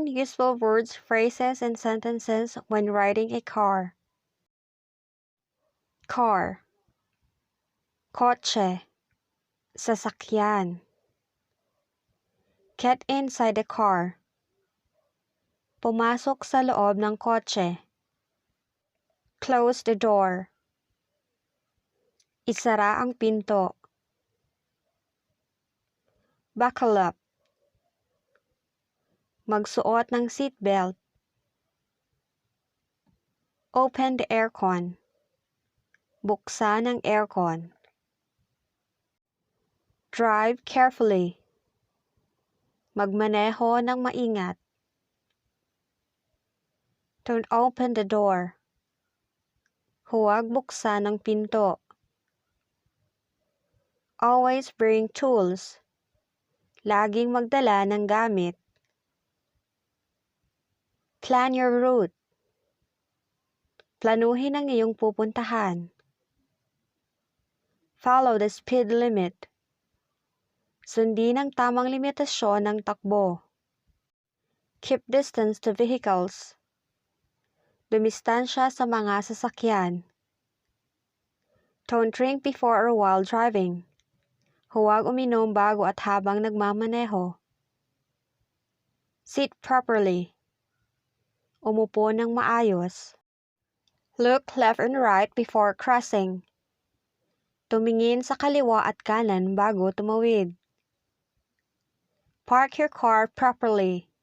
Find useful words, phrases, and sentences when riding a car. Car. Kotse. Sasakyan. Get inside the car. Pumasok sa loob ng kotse. Close the door. Isara ang pinto. Buckle up. Magsuot ng seatbelt. Open the aircon. Buksan ang aircon. Drive carefully. Magmaneho ng maingat. Don't open the door. Huwag buksan ang pinto. Always bring tools. Laging magdala ng gamit. Plan your route. Planuhin ang iyong pupuntahan. Follow the speed limit. Sundin ang tamang limitasyon ng takbo. Keep distance to vehicles. Dumistansya sa mga sasakyan. Don't drink before or while driving. Huwag uminom bago at habang nagmamaneho. Sit properly. Umupo ng maayos. Look left and right before crossing. Tumingin sa kaliwa at kanan bago tumawid. Park your car properly.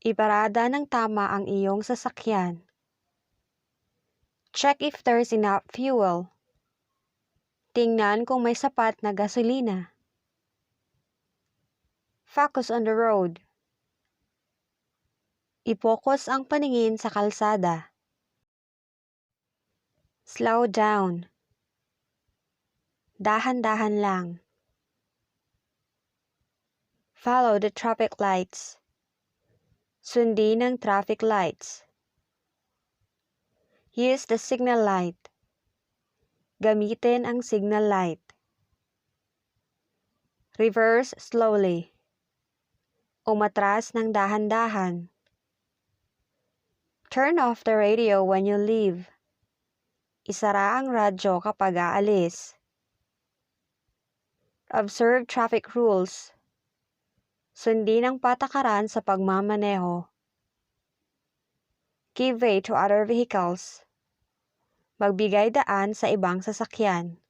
Iparada ng tama ang iyong sasakyan. Check if there's enough fuel. Tingnan kung may sapat na gasolina. Focus on the road. I-focus ang paningin sa kalsada. Slow down. Dahan-dahan lang. Follow the traffic lights. Sundin ang traffic lights. Use the signal light. Gamitin ang signal light. Reverse slowly. Umatras ng dahan-dahan. Turn off the radio when you leave. Isara ang radyo kapag aalis. Observe traffic rules. Sundin ang patakaran sa pagmamaneho. Give way to other vehicles. Magbigay daan sa ibang sasakyan.